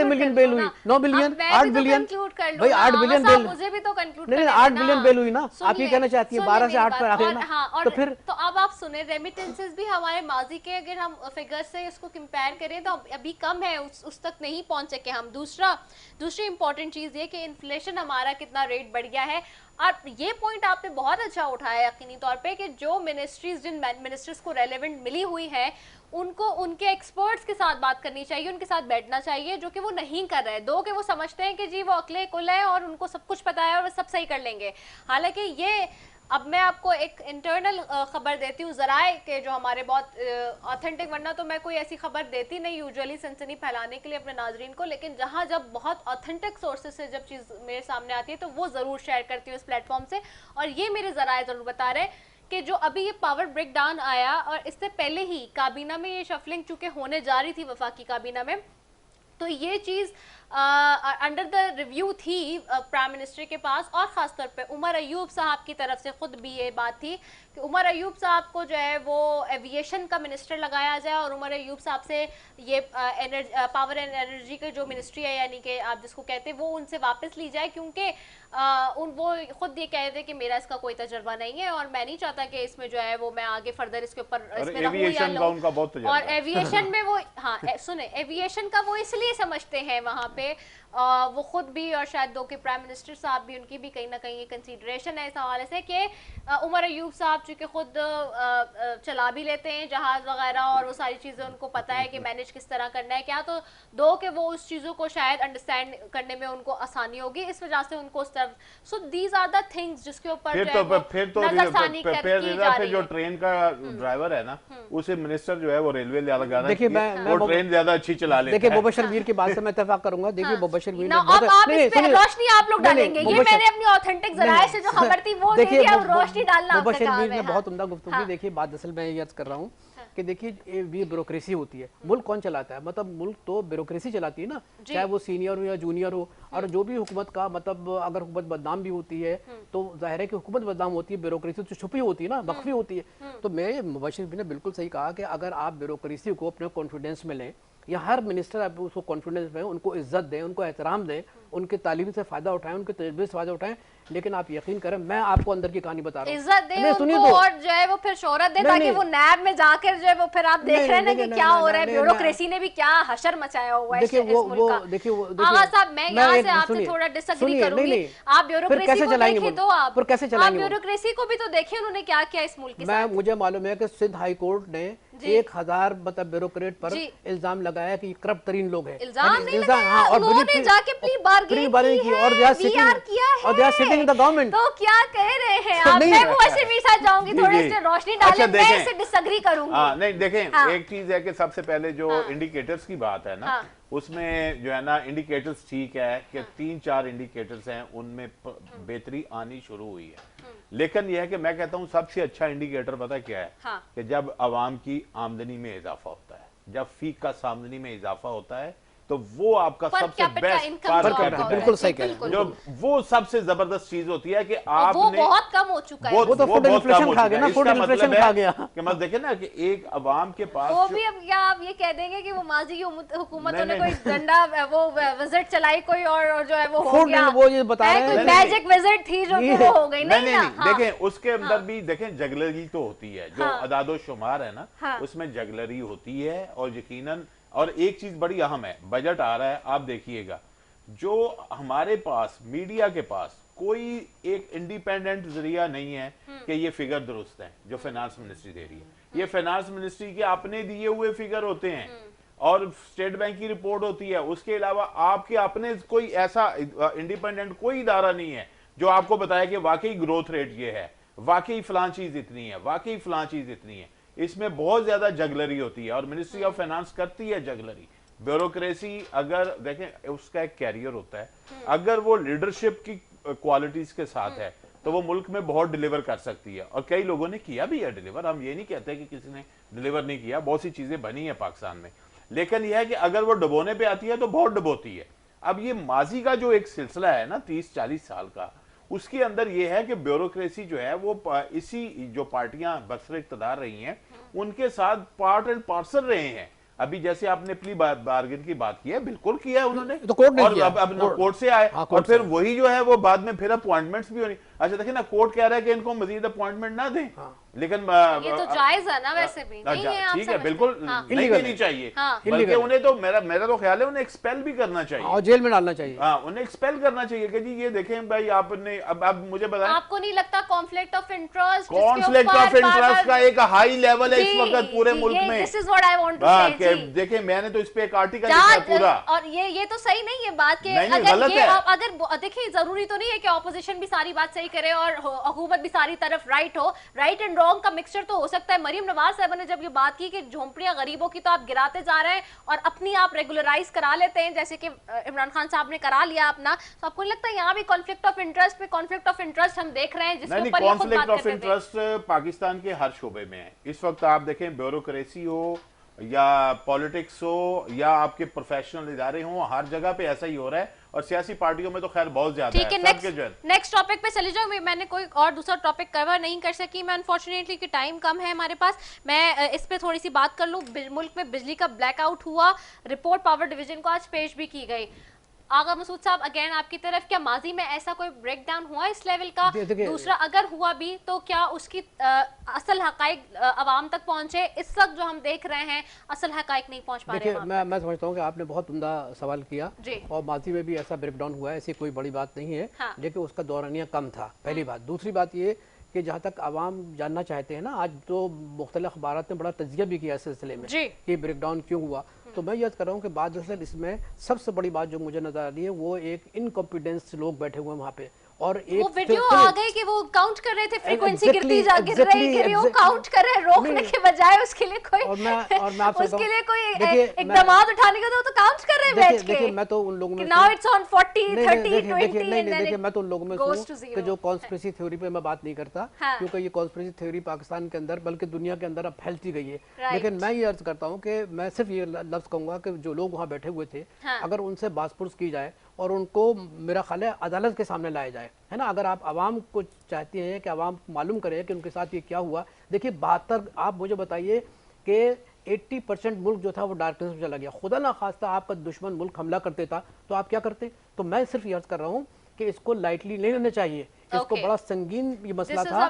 बिलियन बेल हुई? 9 बिलियन, 8 बिलियन भाई, 8 बिलियन बेल, मुझे भी तो कंक्लूड नहीं 8 बिलियन बेल हुई ना। आप ये कहना चाहती है 12 से 8 पर आ गए ना, तो फिर तो अब आप सुने, रेमिटेंसेस भी हमारे माजी के अगर हम फिगर से इसको कंपेयर करें तो अभी कम है, उस तक नहीं पहुंच सके हम। दूसरी इंपॉर्टेंट चीज ये कि इन्फ्लेशन हमारा कितना रेट बढ़ गया है। और ये पॉइंट आपने बहुत अच्छा उठाया यकीनी तौर पे कि जो मिनिस्ट्रीज, जिन मिनिस्टर्स को रेलेवेंट मिली हुई है, उनको उनके एक्सपर्ट्स के साथ बात करनी चाहिए, उनके साथ बैठना चाहिए, जो कि वो नहीं कर रहे। दो कि वो समझते हैं कि जी वो अकले कुल है और उनको सब कुछ पता है और वो सब सही कर लेंगे। हालांकि ये, अब मैं आपको एक इंटरनल खबर देती हूँ ज़राए के, जो हमारे बहुत ऑथेंटिक, वरना तो मैं कोई ऐसी खबर देती नहीं यूजुअली सनसनी फैलाने के लिए अपने नाजरीन को, लेकिन जहाँ जब बहुत ऑथेंटिक सोर्सेज से जब चीज़ मेरे सामने आती है तो वो ज़रूर शेयर करती हूँ इस प्लेटफॉर्म से। और ये मेरे ज़राए ज़रूर बता रहे कि जो अभी ये पावर ब्रेक डाउन आया, और इससे पहले ही काबीना में ये शफलिंग चूँकि होने जा रही थी वफाकी काबीना में, तो ये चीज़ अंडर द रिव्यू थी प्राइम मिनिस्टर के पास। और ख़ासतौर पे उमर अयूब साहब की तरफ से ख़ुद भी ये बात थी कि उमर अयूब साहब को जो है वो एविएशन का मिनिस्टर लगाया जाए, और उमर अयूब साहब से ये पावर एंड एनर्जी की जो मिनिस्ट्री है, यानी कि आप जिसको कहते हैं, वो उनसे वापस ली जाए, क्योंकि वो खुद ये कह रहे थे कि मेरा इसका कोई तजर्बा नहीं है और मैं नहीं चाहता कि इसमें जो है वो मैं आगे फर्दर इसके ऊपर और एविएशन में वो, हाँ सुने, एविएशन का वो इसलिए समझते हैं वहाँ पे, वो खुद भी और शायद दो के प्राइम मिनिस्टर साहब भी, उनकी भी कहीं ना कहीं ये कंसीडरेशन है इस हवाले से कि उमर अयूब साहब चूँकि खुद चला भी लेते हैं जहाज़ वगैरह और वो सारी चीज़ें उनको पता है कि मैनेज किस तरह करना है क्या, तो दो के वो उस चीज़ों को शायद अंडरस्टैंड करने में उनको आसानी होगी, इस वजह से उनको उस तरफ। So these are the things जिसके ऊपर जो ट्रेन का ड्राइवर है ना, उसे मिनिस्टर जो है वो रेलवे ज्यादा, देखिए वो ट्रेन ज्यादा अच्छी चला लेता है। देखिए मुबशर मीर की बात से मैं इत्तेफाक करूंगा। देखिए मुबशर मीर रोशनी आप लोग डालेंगे, ये मैंने अपनी ऑथेंटिक जराए से जो खबर थी वो दे दी, अब रोशनी डालना आपका काम है। बहुत उम्दा गुफ्तगू। देखिए बात असल में ये अर्ज कर रहा हूँ कि देखिए ये ब्यूरोक्रेसी होती है। मुल्क कौन चलाता है? मतलब मुल्क तो ब्यूरोक्रेसी चलाती है ना, चाहे वो सीनियर हो या जूनियर हो। और जो भी हुकूमत का मतलब अगर हुकूमत बदनाम भी होती है तो जाहिर है कि हुकूमत बदनाम होती है, ब्यूरोक्रेसी तो छुपी होती है ना, मख्फी होती है। तो मैं मुबशर ने बिल्कुल सही कहा कि अगर आप ब्यूरोक्रेसी को अपने कॉन्फिडेंस में लें, या हर मिनिस्टर आप उसको कॉन्फिडेंस में, उनको इज्जत दें, उनको एहतराम दें, उनके तालीम से फ़ायदा उठाएं, उनके तजर्बे से फ़ायदा उठाएं, लेकिन आप यकीन करें मैं आपको अंदर की कहानी बता रहा हूं, इज्जत दें उनको और जो है वो फिर शोहरत दें, ताकि वो नैब में जाकर जो है वो फिर आप देख रहे हैं ना कि क्या हो रहा है, ब्यूरोक्रेसी ने भी क्या हशर मचाया हुआ है इस मुल्क का। देखिए आगा साहब, मैं यहाँ से आपसे थोड़ा डिसएग्री करूंगी। आप ब्यूरोक्रेसी को देखें तो आप ब्यूरोक्रेसी को भी तो देखिए उन्होंने क्या किया इस मुल्क के साथ। मुझे मालूम है कि सिंध हाई कोर्ट ने 1000 मतलब ब्यूरोक्रेट पर इल्जाम लगाया कि करप्ट तरीन लोग हैं। इल्जाम नहीं लगाया, उन्होंने जाके प्ली बार्गेन की है, वीआर किया है, और they are sitting in the government. तो क्या कह रहे हैं आप? मैं मुबशर मीर साहब जाऊंगी, थोड़े से रोशनी डालें, मैं इससे डिसएग्री करूंगी। नहीं देखें, एक चीज है कि सबसे पहले जो इंडिकेटर्स की बात है ना, उसमें जो है ना इंडिकेटर्स ठीक है कि 3-4 इंडिकेटर्स हैं, उनमें बेहतरी आनी शुरू हुई है। लेकिन यह है कि मैं कहता हूं सबसे अच्छा इंडिकेटर पता क्या है? कि जब आवाम की आमदनी में इजाफा होता है, जब फी का आमदनी में इजाफा होता है, तो वो आपका सबसे बेस्ट बिल्कुल सही कह रहे हैं, जो वो सबसे जबरदस्त चीज होती है कि आपने वो बहुत कम हो चुका है, वो तो फूड इन्फ्लेशन खा गया ना, फूड इन्फ्लेशन खा गया कि मत देखें ना कि एक अवाम के पास वो भी, अब क्या आप ये कह देंगे कि वो माजी की हुकूमतों ने कोई डंडा वो विजिट चलाई कोई और जो है वो हो गया, वो ये बता रहे हैं मैजिक विजिट थी जो वो हो गई। नहीं देखें उसके अंदर भी देखें जगलरी तो होती है, जो अदादो शुमार है ना उसमें जगलरी होती है। और यकीनन और एक चीज बड़ी अहम है, बजट आ रहा है, आप देखिएगा जो हमारे पास मीडिया के पास कोई एक इंडिपेंडेंट जरिया नहीं है कि ये फिगर दुरुस्त है जो फाइनेंस मिनिस्ट्री दे रही है। ये फाइनेंस मिनिस्ट्री के अपने दिए हुए फिगर होते हैं और स्टेट बैंक की रिपोर्ट होती है। उसके अलावा आपके अपने कोई ऐसा इंडिपेंडेंट कोई इदारा नहीं है जो आपको बताया कि वाकई ग्रोथ रेट ये है, वाकई फलां चीज इतनी है, वाकई फलां चीज इतनी है। इसमें बहुत ज्यादा जगलरी होती है और मिनिस्ट्री ऑफ फाइनेंस करती है जगलरी। ब्यूरोक्रेसी अगर देखें उसका एक कैरियर होता है, अगर वो लीडरशिप की क्वालिटीज के साथ है तो वो मुल्क में बहुत डिलीवर कर सकती है, और कई लोगों ने किया भी है डिलीवर। हम ये नहीं कहते कि किसी ने डिलीवर नहीं किया, बहुत सी चीजें बनी है पाकिस्तान में, लेकिन यह है कि अगर वो डुबोने पे आती है तो बहुत डुबोती है। अब ये माजी का जो एक सिलसिला है ना 30-40 साल का, उसके अंदर यह है कि ब्यूरोक्रेसी जो है वो इसी जो पार्टियां बरसर इक़्तिदार रही हैं उनके साथ पार्ट एंड पार्सल रहे हैं। अभी जैसे आपने प्ली बार्गेन की बात की है, बिल्कुल किया है उन्होंने, तो कोर्ट ने और किया, अब कोर्ट से आए, हाँ, और फिर वही जो है वो बाद में फिर अपॉइंटमेंट्स भी होनी। अच्छा देखिए ना, कोर्ट कह रहा है कि इनको मजीद अपॉइंटमेंट ना दें, लेकिन ये तो जायज है ना, वैसे भी नहीं है, आप ठीक है, समझते बिल्कुल हैं। हाँ। नहीं देनी चाहिए, हाँ। बल्कि उन्हें तो मेरा तो ख्याल है उन्हें एक्सपेल भी करना चाहिए और जेल में डालना चाहिए। हाँ, उन्हें एक्सपेल करना चाहिए कि जी ये देखें भाई आपने, अब मुझे बताएं, आपको नहीं लगता conflict of interest, conflict of interest का एक हाई लेवल है इस वक्त पूरे मुल्क में। This is what I want to say. देखिए मैंने तो इस पे एक आर्टिकल लिखा है पूरा, और ये तो सही नहीं है बात के, नहीं, अगर गलत ये है। अगर देखिए जरूरी तो नहीं है कि ऑपोजिशन भी सारी बात सही करे और हुकूमत भी सारी तरफ राइट हो। राइट एंड रॉन्ग का मिक्सचर तो हो सकता है। मरीम नवाज साहब ने जब ये बात की कि झोंपड़ियां गरीबों की तो आप गिराते जा रहे हैं और अपनी आप रेगुलराइज करा लेते हैं, जैसे कि इमरान खान साहब ने करा लिया अपना, तो आपको नहीं लगता यहाँ भी कॉन्फ्लिक्ट ऑफ इंटरेस्ट पे कॉन्फ्लिक्ट ऑफ इंटरेस्ट हम देख रहे हैं, जिसके ऊपर ये खुद बात कॉन्फ्लिक्ट ऑफ करते थे। इंटरेस्ट पाकिस्तान के हर शोबे में है इस वक्त। आप देखें ब्यूरोक्रेसी हो या पॉलिटिक्स हो या आपके प्रोफेशनल इदारे हों, हर जगह पे ऐसा ही हो रहा है, और सियासी पार्टियों में तो खैर बहुत ज्यादा ठीक है। नेक्स्ट टॉपिक पे चले जाओ। मैंने कोई और दूसरा टॉपिक कवर नहीं कर सकी मैं अनफॉर्चुनेटली, कि टाइम कम है हमारे पास। मैं इस पे थोड़ी सी बात कर लूं। मुल्क में बिजली का ब्लैकआउट हुआ, रिपोर्ट पावर डिवीजन को आज पेश भी की गई। आगा मसूद साहब, अगेन आपकी तरफ, क्या माजी में ऐसा कोई ब्रेकडाउन हुआ इस लेवल का? दूसरा, अगर हुआ भी तो क्या उसकी असल हकाइक अवाम तक पहुंचे? इस वक्त जो हम देख रहे हैं असल हकाइक नहीं पहुंच पा रहे। देखिए मैं समझता हूँ कि आपने बहुत उम्दा सवाल किया, और माजी में भी ऐसा ब्रेकडाउन हुआ है, ऐसी कोई बड़ी बात नहीं है। हाँ। लेकिन उसका दौरानिया कम था, पहली बात। दूसरी बात ये कि जहाँ तक आवाम जानना चाहते हैं ना, आज तो मुख्तलिफ अखबारात ने बड़ा तजिया भी किया इस सिलसिले में कि ब्रेकडाउन क्यों हुआ। तो मैं याद कर रहा हूँ कि बाद इसमें सबसे बड़ी बात जो मुझे नजर आ रही है वो एक इनकॉम्पिडेंस लोग बैठे हुए हैं वहाँ पे, और एक वो वीडियो आ गए कि वो काउंट कर रहे थे, फ्रीक्वेंसी गिरती जा गिर रही, वो काउंट कर रहे, रोकने के बजाय उसके लिए कोई और मैं आपसे उसके लिए कोई इकदाम उठाने का तो काउंट कर रहे हैं बैठ के। देखिए मैं तो उन लोगों में नाउ इट्स ऑन 40 30 20 देखिए मैं तो उन लोगों में कि जो कॉन्स्पिरेसी थ्योरी पे मैं बात नहीं करता, क्योंकि ये कॉन्स्पिरेसी थ्योरी पाकिस्तान के अंदर बल्कि दुनिया के अंदर अब फैलती गई है। लेकिन मैं ये अर्ज करता हूँ कि मैं सिर्फ ये लफ्ज कहूंगा कि जो लोग वहाँ बैठे हुए थे, अगर उनसे बासपुरस की जाए और उनको मेरा ख्याल है अदालत के सामने लाया जाए, है ना। अगर आप आवाम को चाहते हैं कि आवाम मालूम करे कि उनके साथ ये क्या हुआ। देखिए 72, आप मुझे बताइए कि 80% मुल्क जो था वो डार्कनेस में चला गया। खुदा ना खास्ता आपका दुश्मन मुल्क हमला करते था तो आप क्या करते? तो मैं सिर्फ ये अर्ज कर रहा हूँ कि इसको लाइटली नहीं लेना चाहिए, इसको बड़ा संगीन ये मसला था।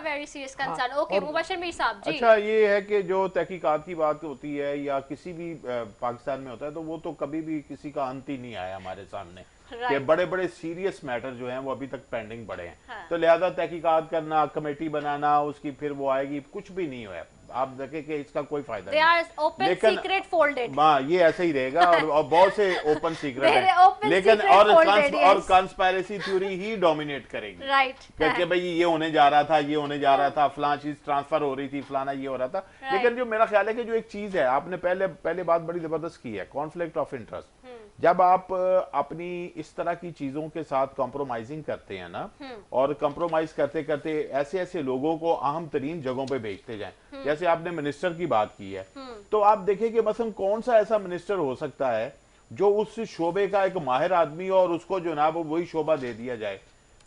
अच्छा ये है कि जो तहकीकात की बात होती है या किसी भी पाकिस्तान में होता है, तो वो तो कभी भी किसी का अंत ही नहीं आया हमारे सामने, कि बड़े बड़े सीरियस मैटर जो हैं वो अभी तक पेंडिंग पड़े हैं। तो लिहाजा तहकीकात करना, कमेटी बनाना, उसकी फिर वो आएगी, कुछ भी नहीं हुआ। आप देखें कि इसका कोई फायदा नहीं। लेकिन हाँ ये ऐसे ही रहेगा, और बहुत से ओपन सीक्रेट है, लेकिन और कंस्पायरेसी थ्योरी ही डोमिनेट करेगी, क्योंकि भाई ये होने जा रहा था, ये होने जा रहा था, फलां चीज ट्रांसफर हो रही थी, फलाना ये हो रहा था। लेकिन जो मेरा ख्याल है कि जो एक चीज है, आपने पहले बात बड़ी जबरदस्त की है, कॉन्फ्लिक्ट ऑफ इंटरेस्ट। जब आप अपनी इस तरह की चीजों के साथ कॉम्प्रोमाइजिंग करते हैं ना, और कॉम्प्रोमाइज करते करते ऐसे ऐसे लोगों को अहम तरीन जगहों पे भेजते जाएं, जैसे आपने मिनिस्टर की बात की है, तो आप देखिए कि मसलन कौन सा ऐसा मिनिस्टर हो सकता है जो उस शोबे का एक माहिर आदमी और उसको जो ना वो वही शोबा दे दिया जाए।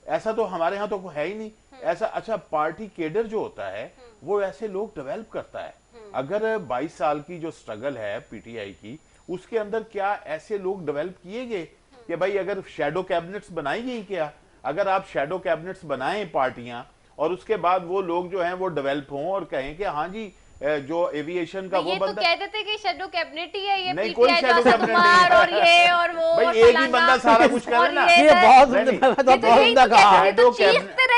ऐसा तो हमारे यहाँ तो है ही नहीं ऐसा। अच्छा पार्टी केडर जो होता है वो ऐसे लोग डेवलप करता है। अगर 22 साल की जो स्ट्रगल है पीटीआई की, उसके अंदर क्या ऐसे लोग डेवलप किए गए कि भाई अगर शैडो कैबिनेट्स बनाई गई, क्या अगर आप शैडो कैबिनेट्स बनाएं पार्टियां, और उसके बाद वो लोग जो हैं वो डेवलप हों और कहें कि हाँ जी जो एविएशन का वो बंदा, तो कहते थे कि शैडो कैबिनेट ही है ये, नहीं कोई शैडो कैबिनेट नहीं, और ये और वो भाई एक ही बंदा सारा कुछ करे ना, ये बहुत शैडो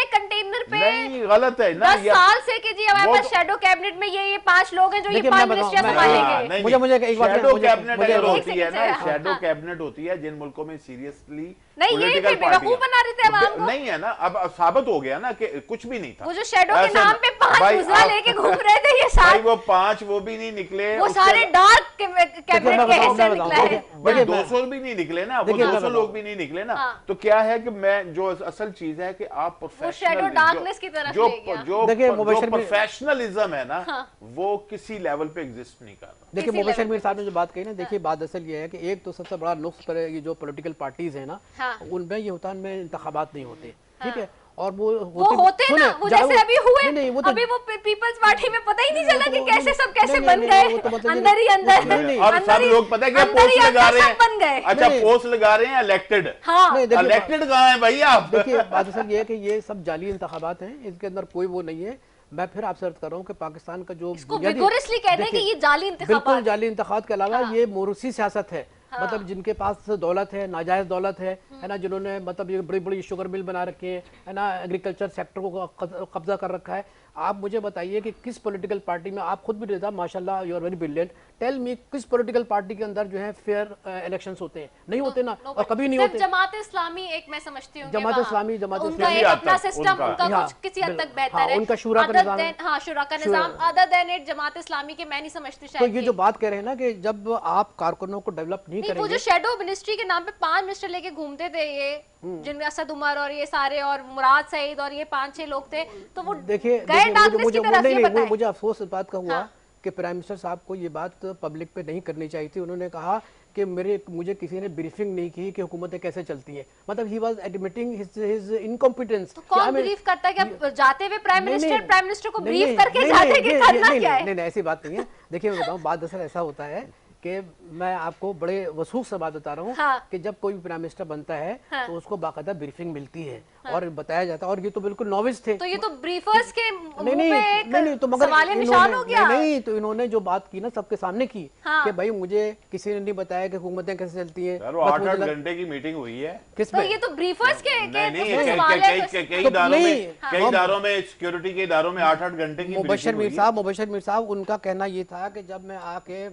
कंटेनर पे नहीं गलत है ना। 10 साल से कि जी हमारे पास शैडो कैबिनेट में ये 5 लोग हैं जो ये 5 मिनिस्ट्रियां संभालेंगे। मुझे एक बात शैडो कैबिनेट अगर होती है ना, शैडो कैबिनेट होती है जिन मुल्कों में सीरियसली नहीं, ये political फिर बेवकूफ पार्टियां। बना रहे थे आवाम को। नहीं है ना, अब साबित हो गया ना कि कुछ भी नहीं था। वो जो शेडो के ऐसे नाम पे 5 भाई, गुजरा आप- लेके घूम रहे थे ये भाई साथ, वो 5 वो भी नहीं निकले, वो उसके सारे डार्क कैबिनेट के मैं हिस्से बताऊं, निकला है। भाई देखिए, 200 भी नहीं निकले ना, वो देखिए, मैं 200 लोग बताऊं। भी नहीं निकले ना। हाँ। तो क्या है कि मैं जो असल चीज है कि आप shadow darkness की तरफ जो ले गया। जो देखिए, जो मुबशर भी- प्रोफेशनलिज्म है ना, हाँ। वो किसी लेवल पे एग्जिस्ट नहीं कर रहा। देखिए किसी मुबशर लेवल मीर पे साहब ने जो बात कही ना, देखिए बात असल ये है कि एक तो सबसे बड़ा नुक्स पर ये जो पॉलिटिकल पार्टीज है ना, हाँ। उनमें ये होता है उनमें इंतखाबात नहीं होते, ठीक है, और वो होते सुने, ना, वो चाहे जैसे अभी हुए, नहीं, वो तो- अभी वो पीपल्स पार्टी में पता ही नहीं चला कि कैसे सब कैसे नहीं, बन नहीं, गए, वो तो मतलब अंदर ही अंदर, नहीं, नहीं, और सब लोग पता है क्या पोस्ट लगा रहे हैं, बन गए। अच्छा नहीं, पोस्ट लगा रहे हैं इलेक्टेड। हाँ, नहीं, देखिए, इलेक्टेड कहाँ है भाई आप? देखिए बात असल ये है कि ये सब जाली इंतखाबात हैं, इसके अंदर कोई वो नहीं है। मैं फिर आपसे अर्ज कर रहा हूँ कि पाकिस्तान का जो इसको बुनियादी- vigorously कहते हैं कि देखिए, ये जाली बिल्कुल इंतखाबात। जाली इंतखाबात के अलावा हाँ। ये मोरूसी सियासत है, मतलब जिनके पास दौलत है, नाजायज दौलत है ना, जिन्होंने मतलब ये बड़ी बड़ी शुगर मिल बना रखी है ना, एग्रीकल्चर सेक्टर को कब्जा कर रखा है। आप मुझे बताइए कि किस पॉलिटिकल पार्टी में, आप खुद भी रहता माशाल्लाह, you are very brilliant, tell me किस पॉलिटिकल पार्टी के अंदर जो है फेयर इलेक्शंस होते हैं? नहीं होते ना, और कभी नहीं सिर्फ होते। जमात इस्लामी एक मैं समझती हूँ कि जमात वहाँ इस्लामी, जमात उनका इस्लामी एक किसी हद अपना तक सिस्टम, उनका- उनका हाँ, कुछ किसी हद तक बेहतर हाँ, है, उनका शूरा का Other निज़ाम है। than- हाँ, शुरा का शूरा- निजाम other than it Jamaat Islami के मैं नहीं समझती तो शायद ये जो बात कह रहे हैं ना कि जब आप कारकुनों को डेवलप नहीं नहीं, वो करेंगे, जो शेडो मिनिस्ट्री के नाम पे 5 मिनिस्टर लेके घूमते थे ये, जिनमें असद उमर और ये सारे और मुराद सईद और ये 5-6 लोग थे, तो वो देखिए गए देखिए, डार्कनेस की तरफ, ये बताएं। मुझे अफसोस इस बात का हुआ हाँ। कि प्राइम मिनिस्टर साहब को ये बात पब्लिक पे नहीं करनी चाहिए थी। उन्होंने कहा कि मुझे किसी ने ब्रीफिंग नहीं की कि हुकूमतें कैसे चलती हैं, मतलब he was admitting his incompetence. तो कौन ब्रीफ करता है? क्या जाते हुए प्राइम मिनिस्टर को नहीं, ब्रीफ करके नहीं, जाते नहीं, कि नहीं, करना नहीं, क्या है? नहीं, नहीं, ऐसी बात नहीं है। देखिए मैं बताऊं, बात दरअसल ऐसा होता है कि मैं आपको बड़े वसूख से बात बता रहा हूँ हाँ। कि जब कोई भी प्राइम मिनिस्टर बनता है हाँ। तो उसको बाकायदा ब्रीफिंग मिलती है और बताया जाता है, और ये तो बिल्कुल नॉविस थे। तो ये तो ब्रीफर्स के मुंह नहीं पे नहीं एक नहीं नहीं, तो मगर सवालिया निशान हो गया। नहीं, तो इन्होंने जो बात की ना सबके सामने की हाँ। कि भाई मुझे किसी ने नहीं बताया कि हुकूमतें कैसे चलती हैं। यार वो बस 8-8 मुझे लगा- घंटे की मीटिंग हुई है। किस तो पे? ये तो ब्रीफर्स के नहीं नहीं, सवालिया कई तो इदारों नहीं, में, कई हम- इदारों में, सिक्योरिटी के इदारों में 8-8 घंटे की मुबशर briefing हुई मीर है। साहब, मुबशर मीर साहब, उनका कहना ये था कि जब मैं आके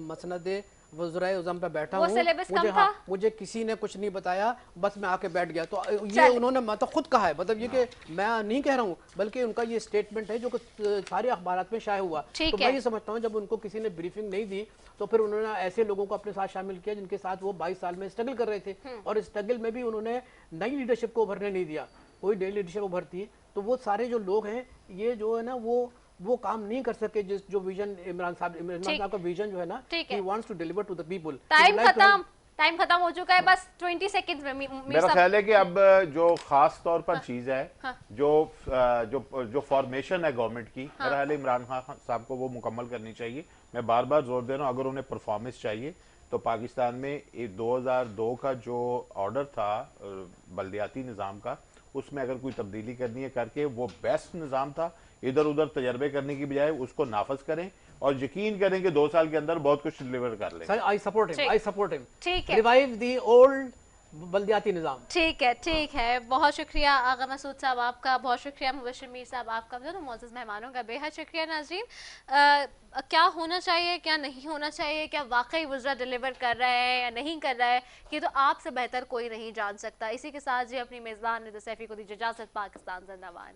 मसनद वज़राए उज़म पे बैठा वो हूँ, सिलेबस कम मुझे था? मुझे किसी ने कुछ नहीं बताया, बस मैं आके बैठ गया। तो ये चल। उन्होंने मतलब खुद कहा है, मतलब ये कि मैं नहीं कह रहा हूँ, बल्कि उनका ये स्टेटमेंट है जो कि सारे अखबारात में शाये हुआ। ठीक तो है। मैं ये समझता हूँ जब उनको किसी ने ब्रीफिंग नहीं दी तो फिर उन्होंने ऐसे लोगों को अपने साथ शामिल किया जिनके साथ वो 22 साल में स्ट्रगल कर रहे थे, और इस स्ट्रगल में भी उन्होंने नई लीडरशिप को उभरने नहीं दिया। कोई नई लीडरशिप उभरती है तो वो सारे जो लोग हैं ये जो है ना वो काम नहीं कर सके जिस जो विजन इमरान साहब का विजन जो है ना, ठीक है। he wants to deliver to the people. Time खत्म हो चुका है, बस 20 सेकंड्स में मेरा ख्याल है कि अब जो खास तौर पर चीज है, हाँ। जो फॉर्मेशन है गवर्नमेंट की, मेरा ख्याल है इमरान खान साहब को वो मुकम्मल करनी चाहिए। मैं बार बार जोर दे रहा हूँ, अगर उन्हें परफॉर्मेंस चाहिए तो पाकिस्तान में 2002 का जो ऑर्डर था बल्दियाती निज़ाम का, उसमें अगर कोई तब्दीली करनी है करके, वो बेस्ट निज़ाम था, इधर उधर तजर्बे करने की बजाय उसको नाफज करें और यकीन करें कि 2 साल के अंदर बहुत कुछ डिलीवर कर लें। I support him. I support him. ठीक है। Revive the old बल्दियाती निज़ाम। ठीक है, बहुत शुक्रिया आगा मसूद साहब आपका, बहुत शुक्रिया मुबशर मीर साहब आपका, दोनों मोअज़्ज़ज़ मेहमानों का बेहद शुक्रिया। नाज़रीन, क्या होना चाहिए, क्या नहीं होना चाहिए, क्या वाकई वज़रा डिलीवर कर रहा है या नहीं कर रहा है, ये तो आपसे बेहतर कोई नहीं जान सकता। इसी के साथ जी अपनी मेज़बान निदा सैफ़ी को दीजिए इजाज़त। पाकिस्तान जिंदाबाद।